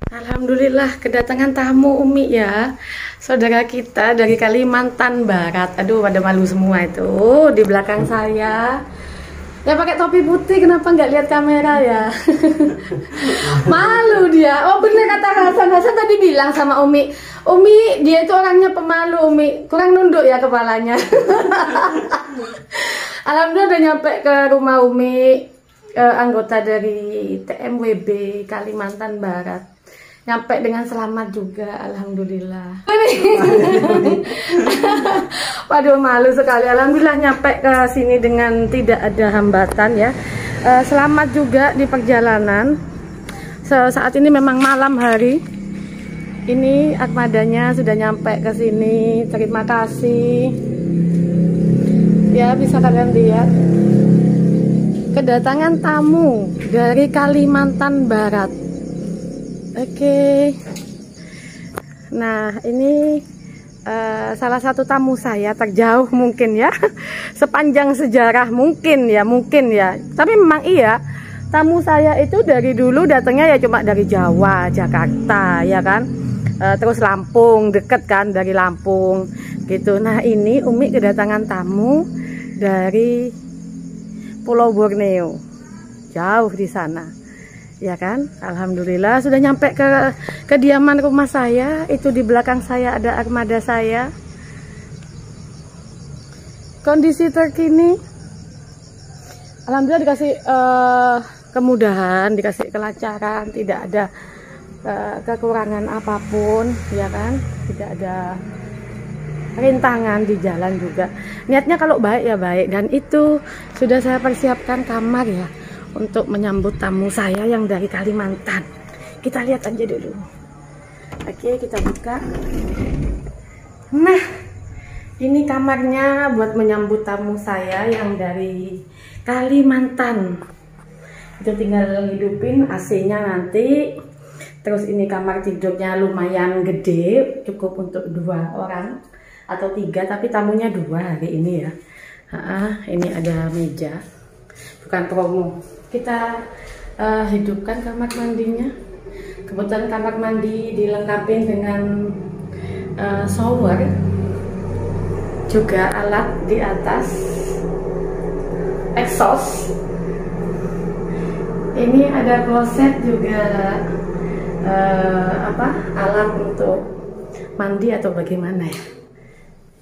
Alhamdulillah kedatangan tamu Umi ya, saudara kita dari Kalimantan Barat. Aduh, pada malu semua itu di belakang saya. Ya pakai topi putih, kenapa nggak lihat kamera ya? Malu dia. Oh bener kata Hasan. Hasan tadi bilang sama Umi, Umi dia itu orangnya pemalu Umi, kurang nunduk ya kepalanya. Alhamdulillah udah nyampe ke rumah Umi, anggota dari TMWB Kalimantan Barat. Nyampe dengan selamat juga, alhamdulillah. Waduh, malu sekali. Alhamdulillah nyampe ke sini dengan tidak ada hambatan ya. Selamat juga di perjalanan. Saat ini memang malam hari. Ini armadanya sudah nyampe ke sini. Terima kasih. Ya, bisa kalian lihat. Kedatangan tamu dari Kalimantan Barat. Oke. Nah, ini salah satu tamu saya terjauh mungkin ya. Sepanjang sejarah mungkin ya. Tapi memang iya, tamu saya itu dari dulu datangnya ya cuma dari Jawa, Jakarta ya kan. Terus Lampung, deket kan dari Lampung gitu. Nah, ini Umi kedatangan tamu dari Pulau Borneo. Jauh di sana. Ya kan, alhamdulillah sudah nyampe ke kediaman rumah saya. Itu di belakang saya ada armada saya. Kondisi terkini, alhamdulillah dikasih kemudahan, dikasih kelancaran, tidak ada kekurangan apapun, ya kan, tidak ada rintangan di jalan juga. Niatnya kalau baik ya baik, dan itu sudah saya persiapkan kamar ya, untuk menyambut tamu saya yang dari Kalimantan. Kita lihat aja dulu. Oke, kita buka. Nah, ini kamarnya buat menyambut tamu saya yang dari Kalimantan. Itu tinggal hidupin AC-nya nanti. Terus ini kamar tidurnya lumayan gede, cukup untuk 2 orang atau 3, tapi tamunya 2 hari ini ya. Ini ada meja, bukan promo. Kita hidupkan kamar mandinya. Kebetulan kamar mandi dilengkapi dengan shower, juga alat di atas, exhaust. Ini ada kloset juga, alat untuk mandi atau bagaimana ya.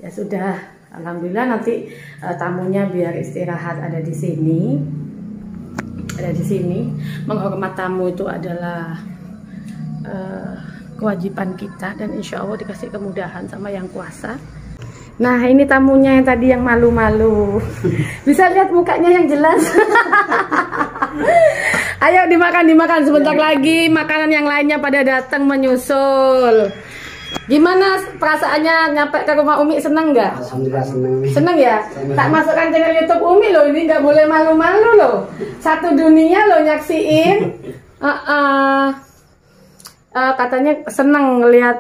Ya sudah, alhamdulillah nanti tamunya biar istirahat ada di sini. Menghormat tamu itu adalah kewajiban kita, dan insya Allah dikasih kemudahan sama yang kuasa. Nah, ini tamunya yang tadi yang malu-malu. Bisa lihat mukanya yang jelas. Ayo dimakan sebentar lagi, makanan yang lainnya pada datang menyusul. Gimana perasaannya nyampe ke rumah Umi, seneng nggak? Alhamdulillah seneng. Seneng ya? Seneng. Tak masukkan channel YouTube Umi loh, ini nggak boleh malu-malu loh. Satu dunia loh nyaksiin. Katanya seneng ngelihat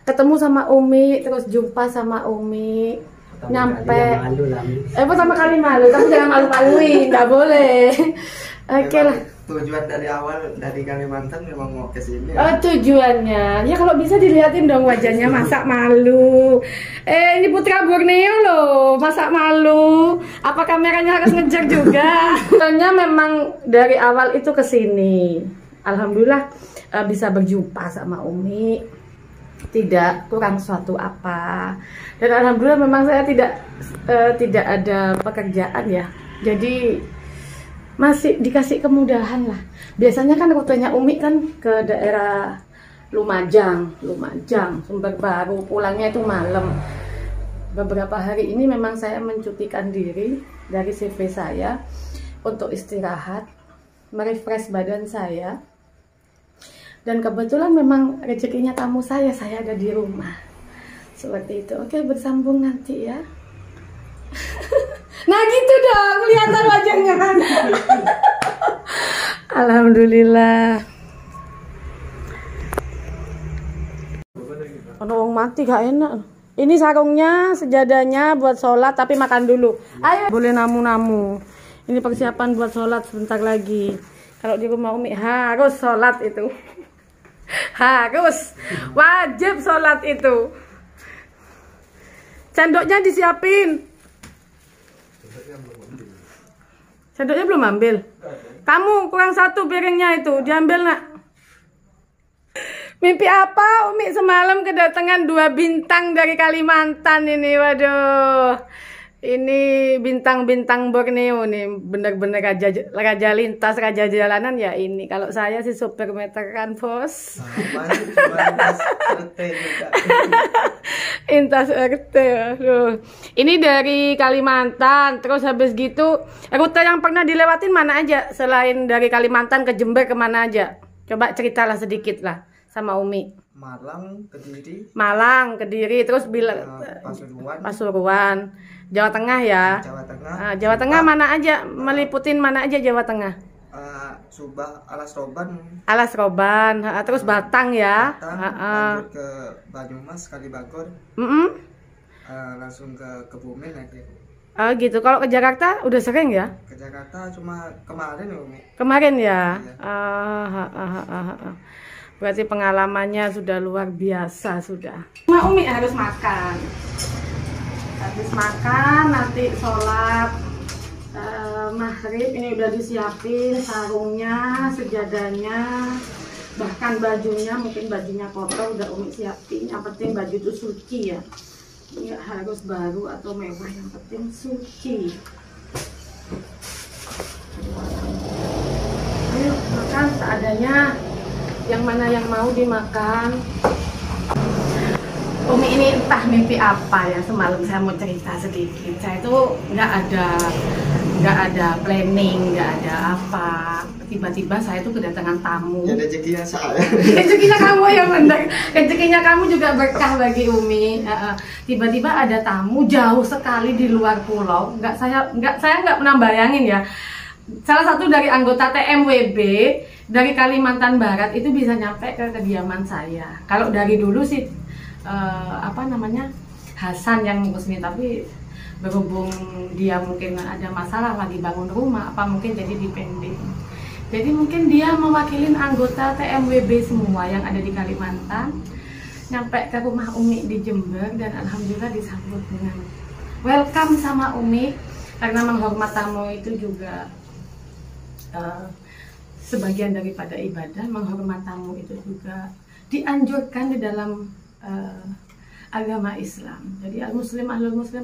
ketemu sama Umi, terus jumpa sama Umi. Nyampe. Pertama kali malu, tapi jangan malu-maluin, nggak boleh. Oke lah. Tujuan dari awal dari Kalimantan memang mau ke sini. Oh, tujuannya. Ya kalau bisa dilihatin dong wajahnya, masa malu. Ini putra Borneo loh, masa malu. Apa kameranya harus ngejar juga? Soalnya memang dari awal itu ke sini. Alhamdulillah bisa berjumpa sama Umi. Tidak kurang suatu apa. Dan alhamdulillah memang saya tidak ada pekerjaan ya. Jadi masih dikasih kemudahan lah. Biasanya kan rutenya Umi kan ke daerah Lumajang, Sumber Baru, pulangnya itu malam. Beberapa hari ini memang saya mencutikan diri dari CV saya untuk istirahat, merefresh badan saya. Dan kebetulan memang rezekinya tamu saya ada di rumah. Seperti itu. Oke, bersambung nanti ya. Nah gitu dong, kelihatan wajahnya kan. Alhamdulillah. Orang mati gak enak. Ini sarungnya, sejadahnya buat sholat, tapi makan dulu. Ayo. Boleh namu-namu. Ini persiapan buat sholat sebentar lagi. Kalau di rumah Umi harus sholat itu. Harus. Wajib sholat itu. Sendoknya disiapin. Sendoknya belum ambil. Kamu kurang satu piringnya itu. Diambil nak. Mimpi apa Umi semalam kedatangan 2 bintang dari Kalimantan ini. Waduh. Ini bintang-bintang Borneo nih, bener-bener raja lintas, raja jalanan ya ini. Kalau saya sih super meteran bos. Intas RT, aduh. Ini dari Kalimantan, terus habis gitu rute yang pernah dilewatin mana aja selain dari Kalimantan ke Jember kemana aja? Coba ceritalah sedikit lah sama Umi. Malang, Kediri, terus Pasuruan. Jawa Tengah ya. Jawa Tengah. Jawa Tengah mana aja? Meliputin mana aja Jawa Tengah? Subah, Alas Roban. Alas Roban, terus Batang ya. Lanjut ke Banyumas, Kalibagor. Langsung ke Kebumen nanti. Gitu. Kalau ke Jakarta udah sering ya? Ke Jakarta cuma kemarin ya, Umi. Kemarin ya. Iya. Berarti pengalamannya sudah luar biasa sudah. Nah, Umi harus makan. Habis makan nanti sholat maghrib ini udah disiapin sarungnya, sejadahnya, bahkan bajunya, mungkin bajunya kotor udah Umi siapin. Yang penting baju itu suci ya, nggak harus baru atau mewah, yang penting suci. Ayo makan seadanya, yang mana yang mau dimakan. Umi ini entah mimpi apa ya, semalam saya mau cerita sedikit. Saya itu nggak ada planning, nggak ada apa. Tiba-tiba saya tuh kedatangan tamu. Ya rezekinya saya. Rezekinya kamu ya benar. Rezekinya kamu juga berkah bagi Umi. Tiba-tiba ada tamu jauh sekali di luar pulau. Saya nggak pernah bayangin ya. Salah satu dari anggota TMWB dari Kalimantan Barat itu bisa nyampe ke kediaman saya. Kalau dari dulu sih Hasan yang ngurus ini, tapi berhubung dia mungkin ada masalah lagi bangun rumah apa mungkin jadi dipending. Jadi mungkin dia mewakilin anggota TMWB semua yang ada di Kalimantan nyampe ke rumah Umi di Jember, dan alhamdulillah disambut dengan welcome sama Umi, karena menghormat tamu itu juga sebagian daripada ibadah. Menghormat tamu itu juga dianjurkan di dalam agama Islam. Jadi ahlul muslim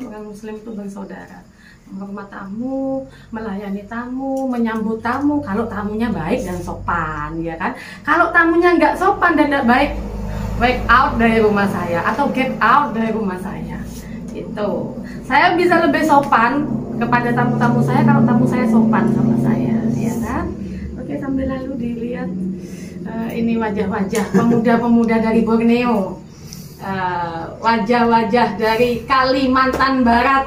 orang muslim itu bersaudara. Menghormat tamu, melayani tamu, menyambut tamu kalau tamunya baik dan sopan, ya kan? Kalau tamunya nggak sopan dan nggak baik, wake out dari rumah saya atau get out dari rumah saya. Itu. Saya bisa lebih sopan kepada tamu-tamu saya kalau tamu saya sopan sama saya, ya kan? Oke, sambil lalu dilihat ini wajah-wajah pemuda-pemuda dari Borneo. Wajah-wajah dari Kalimantan Barat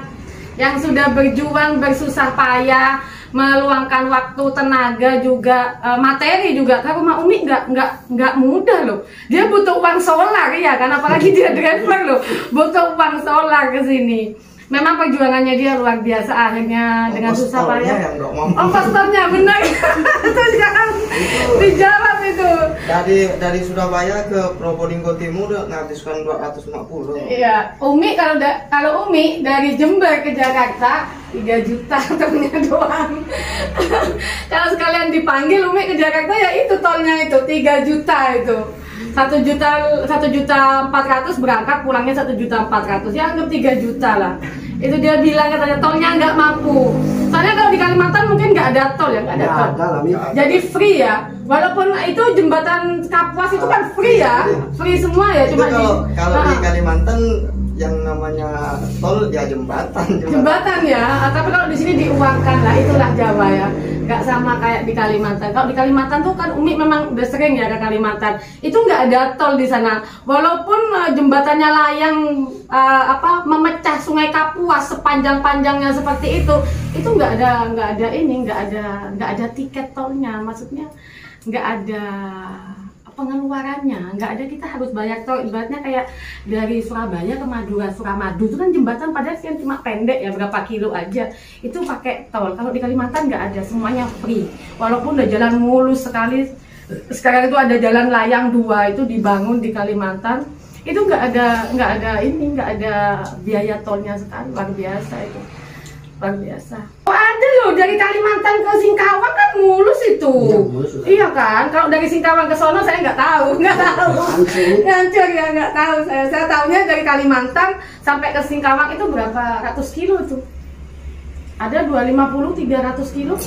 yang sudah berjuang bersusah payah, meluangkan waktu, tenaga juga, materi juga. Ke rumah Umi nggak mudah loh. Dia butuh uang solar ya kan, apalagi dia driver loh, butuh uang solar ke sini. Memang perjuangannya dia luar biasa, akhirnya dengan susah payah. Ongkosnya benar. Itu jangan dijawab itu. Dari Surabaya ke Probolinggo Timur ngabiskkan 250. Iya, Umi kalau Umi dari Jember ke Jakarta 3 juta tolnya doang. Kalau sekalian dipanggil Umi ke Jakarta ya itu tolnya itu 3 juta itu. 1.400.000 berangkat, pulangnya 1.400.000, ya anggap 3 juta lah. Itu dia bilang katanya tolnya nggak mampu. Soalnya kalau di Kalimantan mungkin nggak ada tol ya, nggak ada tol. Jadi free ya. Walaupun itu jembatan Kapuas itu kan free ya, free semua ya. Cuma kalau di Kalimantan yang namanya tol ya jembatan ya. Tapi kalau di sini diuangkan lah, itulah Jawa ya. Nggak sama kayak di Kalimantan. Kalau di Kalimantan tuh kan Umi memang udah sering ya ke Kalimantan. Itu nggak ada tol di sana. Walaupun jembatannya layang memecah Sungai Kapuas sepanjang-panjangnya seperti itu nggak ada tiket tolnya. Maksudnya nggak ada pengeluarannya, nggak ada kita harus bayar tol. Ibaratnya kayak dari Surabaya ke Madura, Suramadu itu kan jembatan padahal kan cuma pendek ya, berapa kilo aja itu pakai tol. Kalau di Kalimantan nggak ada, semuanya free. Walaupun udah jalan mulus sekali, sekarang itu ada jalan layang 2 itu dibangun di Kalimantan, itu nggak ada biaya tolnya sekali, luar biasa itu. Luar biasa. Oh, ada loh dari Kalimantan ke Singkawang kan mulus itu. Iya kan? Kalau dari Singkawang ke sono saya nggak tahu. Ngancur ya, nggak tahu saya. Saya tahunya dari Kalimantan sampai ke Singkawang itu berapa ratus kilo tuh? Ada 250, 300 kilo?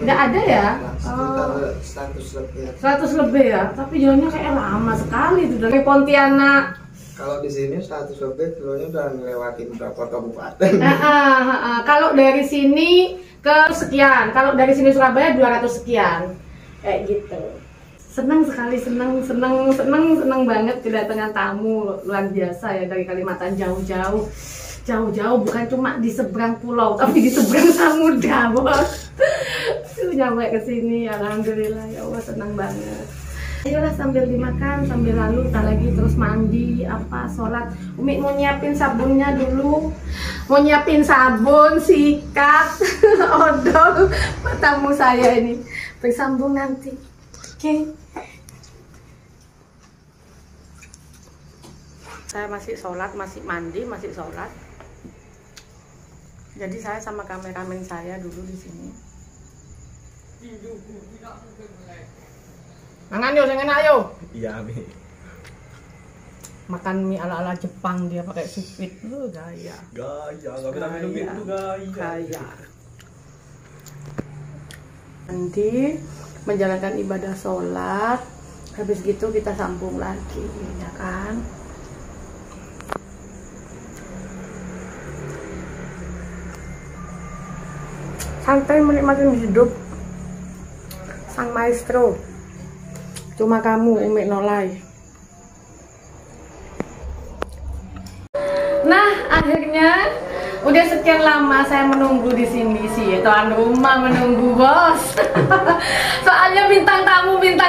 Nggak ada ya? Sekitar 100 lebih. 100 lebih ya? Tapi jalannya kayak lama sekali tuh dari Pontianak. Kalau di sini 100 lebih kilonya udah ngelewatin berapa kabupaten. Kalau dari sini ke sekian, kalau dari sini Surabaya 200 sekian, kayak gitu. Senang sekali, senang banget kedatangan tamu luar biasa ya dari Kalimantan jauh-jauh, bukan cuma di seberang pulau, tapi di seberang samudra, bos. Nyampe ke sini, alhamdulillah ya Allah, senang banget. Ayolah sambil dimakan, sambil lalu tak lagi terus mandi, sholat. Umi mau nyiapin sabunnya dulu, mau nyiapin sabun, sikat, odol, tamu saya ini bersambung nanti. Oke. Saya masih sholat, masih mandi, masih sholat. Jadi saya sama kameramen saya dulu di sini. Mangan yo, sing enak yo. Iya, Mi. Makan mie ala-ala Jepang, dia pakai supit. Gaya. Enggak bisa minum itu Gaya. Nanti menjalankan ibadah sholat, habis gitu kita sambung lagi, ya kan? Santai menikmati hidup, sang maestro. Cuma kamu, Umi Nolai. Nah, akhirnya udah sekian lama saya menunggu di sini sih, tuan rumah menunggu, bos. Soalnya bintang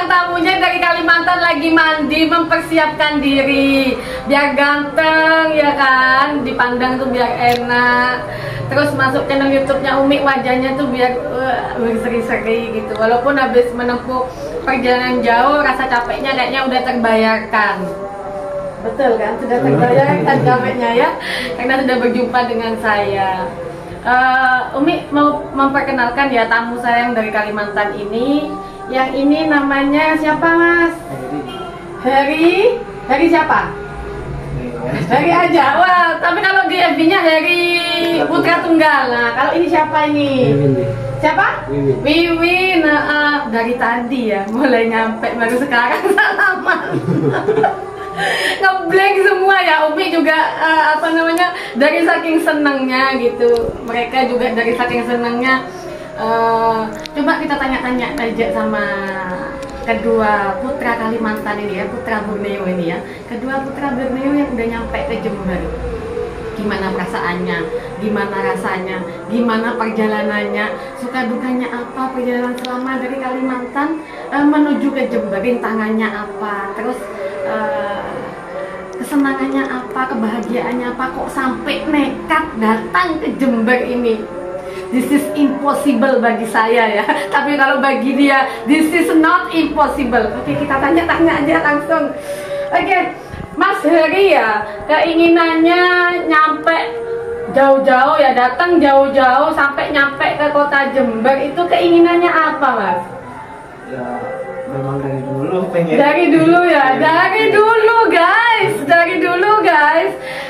tamunya dari Kalimantan lagi mandi, mempersiapkan diri biar ganteng ya kan, dipandang tuh biar enak. Terus masuk channel YouTube-nya Umi, wajahnya tuh biar berseri-seri gitu. Walaupun habis menempuh perjalanan jauh, rasa capeknya kayaknya udah terbayarkan. Betul kan? Sudah terbayarkan capeknya ya, karena sudah berjumpa dengan saya. Umi mau memperkenalkan ya tamu saya yang dari Kalimantan ini. Yang ini namanya siapa, Mas? Heri. Heri siapa? Heri aja. Wah, tapi kalau di FB-nya Heri Putra Tunggal. Nah, kalau ini siapa ini? Siapa? Wiwin. Nah, dari tadi ya, mulai nyampe baru sekarang salaman. Ngeblank semua ya. Umi juga dari saking senangnya gitu. Mereka juga dari saking senangnya. Coba kita tanya-tanya aja sama kedua putra Kalimantan ini ya, putra Borneo ini ya. Kedua putra Borneo yang udah nyampe ke Jember. Gimana perasaannya, gimana rasanya, gimana perjalanannya, suka dukanya apa, perjalanan selama dari Kalimantan menuju ke Jember, rintangannya apa, terus kesenangannya apa, kebahagiaannya apa, kok sampai nekat datang ke Jember ini. This is impossible bagi saya ya, tapi kalau bagi dia this is not impossible. Oke, kita tanya-tanya aja langsung. Oke, Mas Heri ya, keinginannya nyampe jauh-jauh ya, datang jauh-jauh sampai nyampe ke kota Jember, itu keinginannya apa, Mas? Ya, memang dari dulu pengen. Dari dulu ya, dari dulu guys.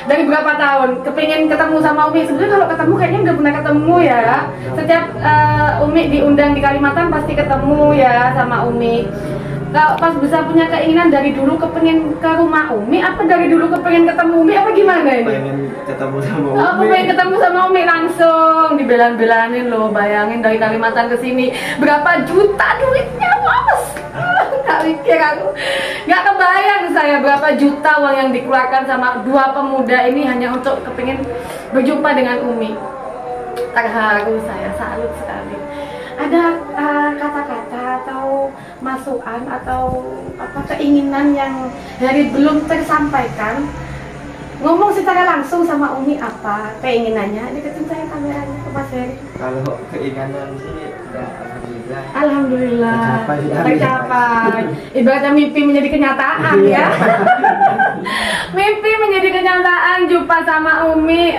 Dari berapa tahun kepengen ketemu sama Umi? Sebenarnya kalau ketemu kayaknya udah pernah ketemu ya. Setiap Umi diundang di Kalimantan pasti ketemu ya sama Umi. Kalau pas bisa punya keinginan dari dulu kepengen ke rumah Umi, apa dari dulu kepengen ketemu Umi, apa gimana ini? Pengen ketemu sama Umi. Aku pengen ketemu sama Umi langsung, dibelan-belanin loh. Bayangin dari Kalimantan ke sini berapa juta duitnya, Mas? Nggak mikir aku, nggak kebayang saya berapa juta uang yang dikeluarkan sama dua pemuda ini hanya untuk kepengen berjumpa dengan Umi. Terharu saya, salut sekali. Ada kata-kata atau masukan atau apa keinginan yang dari belum tersampaikan, ngomong secara langsung sama Umi apa keinginannya. Deketin saya kameranya ke Mas Heri. Kalau keinginan sih ya alhamdulillah tercapai. Ibaratnya mimpi menjadi kenyataan ya. Mimpi menjadi kenyataan, jumpa sama Umi,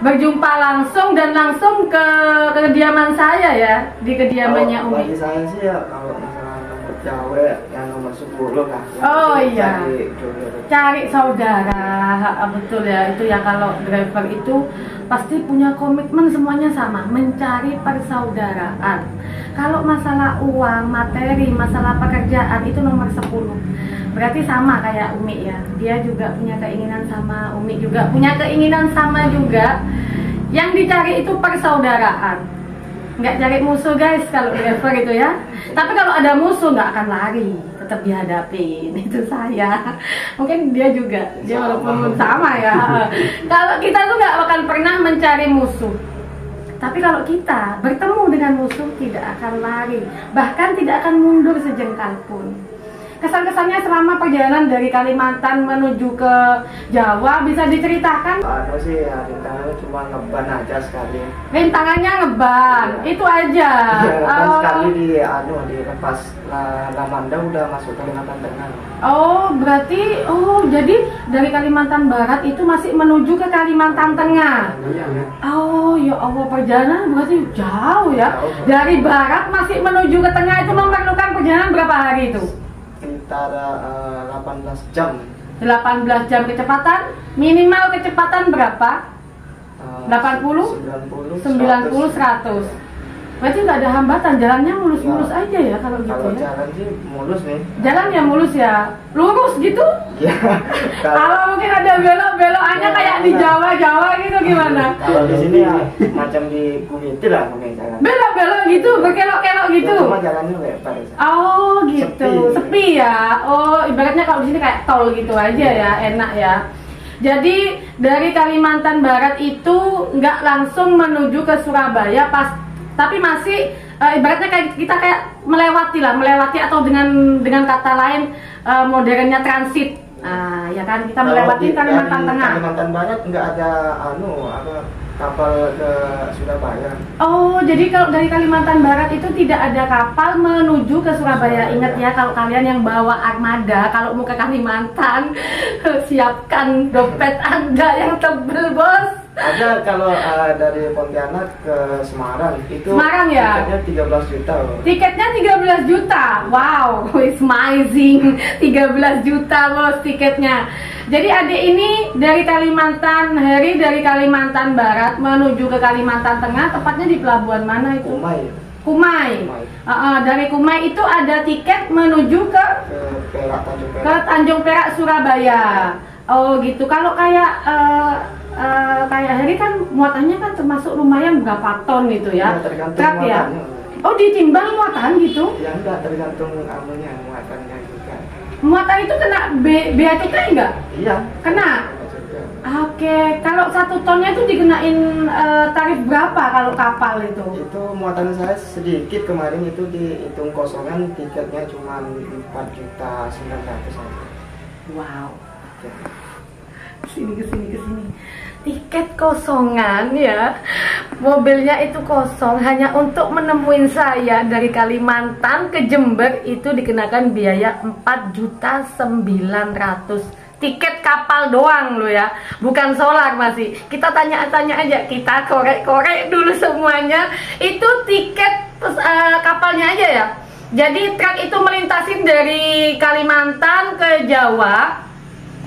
berjumpa langsung dan langsung ke kediaman saya ya, di kediamannya Umi. Bagi saya sih ya kalau misalnya nomor cewek yang nomor 10 kan. Oh iya. Cari saudara, betul ya, itu ya. Kalau driver itu pasti punya komitmen, semuanya sama, mencari persaudaraan. Kalau masalah uang, materi, masalah pekerjaan itu nomor 10. Berarti sama kayak Umi ya, dia juga punya keinginan sama, Umi juga punya keinginan sama juga. Yang dicari itu persaudaraan, nggak cari musuh guys kalau driver itu ya. Tapi kalau ada musuh nggak akan lari, tetap dihadapin. Itu saya, mungkin dia juga, dia walaupun sama ya. Kalau kita tuh nggak akan pernah mencari musuh, tapi kalau kita bertemu dengan musuh tidak akan lari, bahkan tidak akan mundur sejengkal pun. Kesan-kesannya selama perjalanan dari Kalimantan menuju ke Jawa bisa diceritakan? Anu sih ya, rintangannya cuma ngeban aja sekali. Rintangannya ngeban, itu aja. Ya, ngeban sekali di lepas Lamanda udah masuk Kalimantan Tengah. Oh, berarti jadi dari Kalimantan Barat itu masih menuju ke Kalimantan Tengah. Oh, ya Allah, perjalanan berarti jauh ya. Dari barat masih menuju ke tengah itu memerlukan perjalanan berapa hari itu? Sekitar 18 jam. 18 jam kecepatan, minimal kecepatan berapa? 80? 90, 100. Berarti nggak ada hambatan, jalannya mulus-mulus aja ya kalau gitu Kalau ya? jalan sih mulus nih. Jalannya mulus ya? Lurus gitu? Ya. Kalau mungkin ada belok-belokannya kayak di Jawa gitu gimana? Kalau di sini ya macam di Kuwait lah mungkin jalan. Belok-belok gitu, berkelok-kelok gitu? Ya, cuma jalannya lebar. Oh gitu, sepi ya? Oh ibaratnya kalau di sini kayak tol gitu aja ya, enak ya. Jadi dari Kalimantan Barat itu nggak langsung menuju ke Surabaya tapi masih ibaratnya kayak kita kayak melewati atau dengan kata lain modernnya transit. Ya kan kita melewati Kalimantan Tengah. Kalimantan Barat nggak ada kapal ke Surabaya. Oh, jadi kalau dari Kalimantan Barat itu tidak ada kapal menuju ke Surabaya. Ingat ya, kalau kalian yang bawa armada, kalau mau ke Kalimantan, siapkan dompet Anda yang tebel, bos. Ada kalau dari Pontianak ke Semarang itu Semarang ya? Tiketnya 13 juta loh. Tiketnya 13 juta. Wow, it's amazing. 13 juta bos tiketnya. Jadi adik ini dari Kalimantan, Heri dari Kalimantan Barat menuju ke Kalimantan Tengah, tepatnya di pelabuhan mana itu? Kumai. Dari Kumai itu ada tiket menuju ke Tanjung Perak, Surabaya. Oh gitu. Kalau kayak Heri kan muatannya kan termasuk lumayan berapa ton itu ya? Truk ya? Oh ditimbang muatan gitu? Ya enggak, tergantung muatannya juga. Muatan itu kena bea cukai enggak? Iya. Kena? Oke, kalau 1 tonnya itu dikenain tarif berapa kalau kapal itu? Itu muatan saya sedikit, kemarin itu dihitung kosongan, tiketnya cuma 4.900.000 aja. Wow. Kesini. Tiket kosongan ya, mobilnya itu kosong hanya untuk menemuin saya dari Kalimantan ke Jember itu dikenakan biaya 4.900.000. Tiket kapal doang lo ya, bukan solar masih. Kita tanya-tanya aja, kita korek-korek dulu semuanya. Itu tiket kapalnya aja ya. Jadi truk itu melintasin dari Kalimantan ke Jawa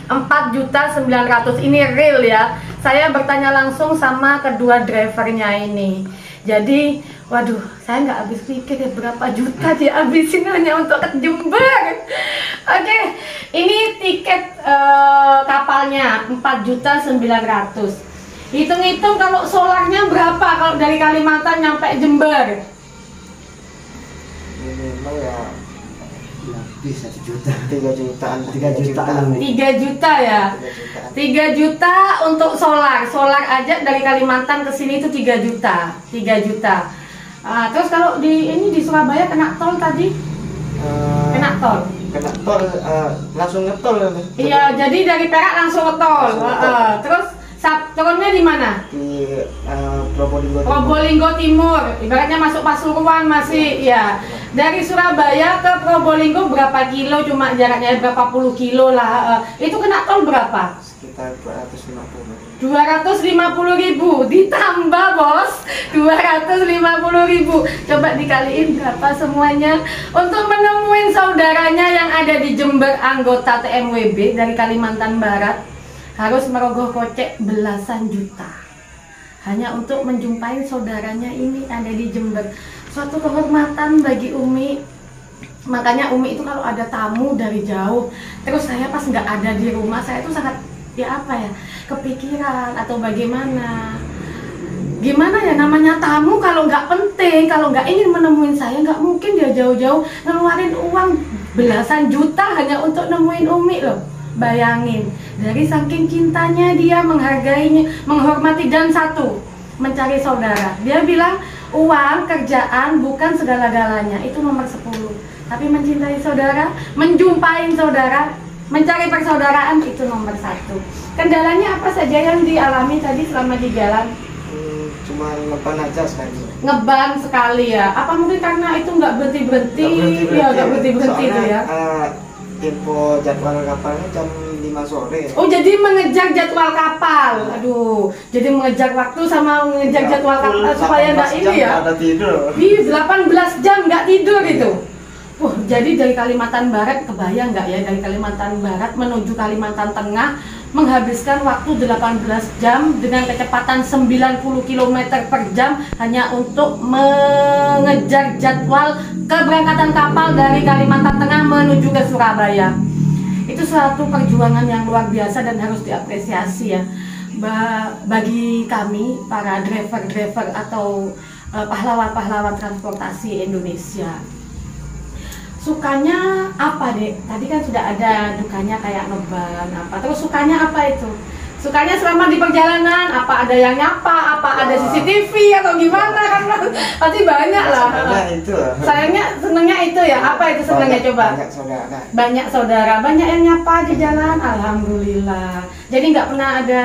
4.900.000. Ini real ya. Saya bertanya langsung sama kedua drivernya ini. Jadi, waduh, saya nggak habis pikir ya berapa juta dihabisin hanya untuk ke Jember. Oke, ini tiket kapalnya 4.900.000. Hitung-hitung kalau solarnya berapa kalau dari Kalimantan nyampe Jember? Minimal ya bisa 1 juta. 3 jutaan. 3 jutaan. 3 juta ya. 3 juta untuk solar. Solar aja dari Kalimantan ke sini itu 3 juta. 3 juta. Terus kalau di Surabaya kena tol tadi? Kena tol. Kena tol, langsung ngetol. Iya, jadi dari Perak langsung ke tol. Terus turunnya di mana? Di Probolinggo. Probolinggo Timur. Ibaratnya masuk Pasuruan masih ya. Dari Surabaya ke Probolinggo berapa kilo? Cuma jaraknya berapa puluh kilo lah. Itu kena tol berapa? Sekitar 250. 250.000 ditambah bos 250.000. Coba dikaliin berapa semuanya untuk menemuin saudaranya yang ada di Jember, anggota TMWB dari Kalimantan Barat, harus merogoh kocek belasan juta hanya untuk menjumpai saudaranya ini ada di Jember. Suatu kehormatan bagi Umi. Makanya Umi itu kalau ada tamu dari jauh, terus saya pas nggak ada di rumah, saya itu sangat kepikiran atau bagaimana ya, namanya tamu kalau nggak penting, kalau nggak ingin menemuin saya, nggak mungkin dia jauh-jauh ngeluarin uang belasan juta hanya untuk nemuin Umi loh. Bayangin, dari saking cintanya dia, menghargainya, menghormati, dan satu, mencari saudara. Dia bilang uang, kerjaan bukan segala-galanya, itu nomor 10. Tapi mencintai saudara, menjumpai saudara, mencari persaudaraan itu nomor 1. Kendalanya apa saja yang dialami tadi selama di jalan? Cuma ngeban aja sekali. Ngeban sekali ya. Apa mungkin karena itu nggak berhenti-berhenti? Iya, nggak berhenti-berhenti itu ya. Info jadwal kapalnya jam 5 sore. Oh, jadi mengejar jadwal kapal. Aduh, jadi mengejar waktu sama mengejar jadwal kapal supaya nggak ini ya. Ada tidur. 18 jam nggak tidur itu. Jadi dari Kalimantan Barat, kebayang nggak ya, dari Kalimantan Barat menuju Kalimantan Tengah menghabiskan waktu 18 jam dengan kecepatan 90 km per jam hanya untuk mengejar jadwal keberangkatan kapal dari Kalimantan Tengah menuju ke Surabaya. Itu suatu perjuangan yang luar biasa dan harus diapresiasi ya bagi kami para driver-driver atau pahlawan-pahlawan transportasi Indonesia. Sukanya apa dek? Tadi kan sudah ada dukanya kayak ngeban apa. Terus sukanya apa itu? Sukanya selama di perjalanan apa ada yang nyapa? Apa ada CCTV atau gimana kan? Pasti banyak lah. Sayangnya senangnya itu ya. Apa itu senangnya coba? Banyak saudara. Banyak saudara, banyak yang nyapa di jalan. Alhamdulillah. Jadi nggak pernah ada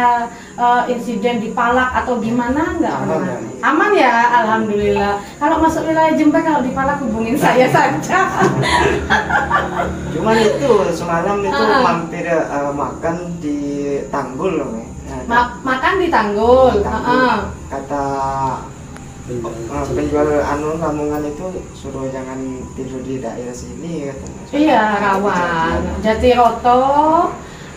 insiden dipalak atau gimana? Nggak pernah. Aman ya, alhamdulillah. Kalau masuk wilayah Jember kalau dipalak hubungin saya saja. Cuman itu semalam itu mampir makan di Tanggul loh. Makan di Tanggul. Kata penjual Lamongan itu suruh jangan tidur di daerah sini katanya. Iya, rawan. Jatiroto,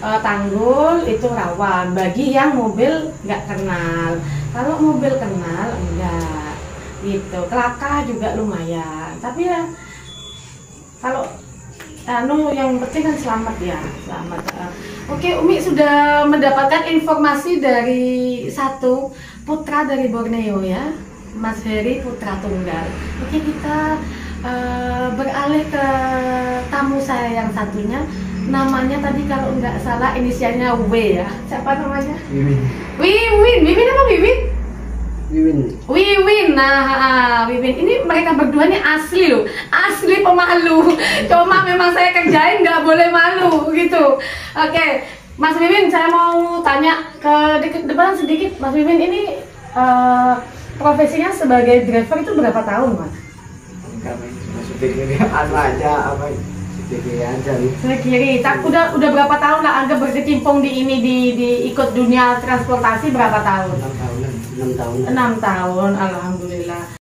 Tanggul itu rawan bagi yang mobil nggak kenal. Kalau mobil kenal enggak gitu. Kelaka juga lumayan. Tapi ya kalau yang penting kan selamat ya, selamat. Oke, Umi sudah mendapatkan informasi dari satu putra dari Borneo ya, Mas Heri Putra Tunggal. Oke, kita beralih ke tamu saya yang satunya. Namanya tadi kalau nggak salah inisialnya W ya. Siapa namanya? Wiwin. Wiwin apa Wiwin? Wiwin. Nah, Wiwin ini mereka berdua nih asli loh, asli pemalu. Cuma memang saya kerjain nggak boleh malu gitu. Oke, Mas Wiwin, saya mau tanya ke depan sedikit. Mas Wiwin ini profesinya sebagai driver itu berapa tahun, Mas? Enggak, maksudnya ini aja apa? Saya kiri. Udah berapa tahun lah Anda berkecimpung di ini di ikut dunia transportasi berapa tahun? 6 tahun. 6 tahun, alhamdulillah.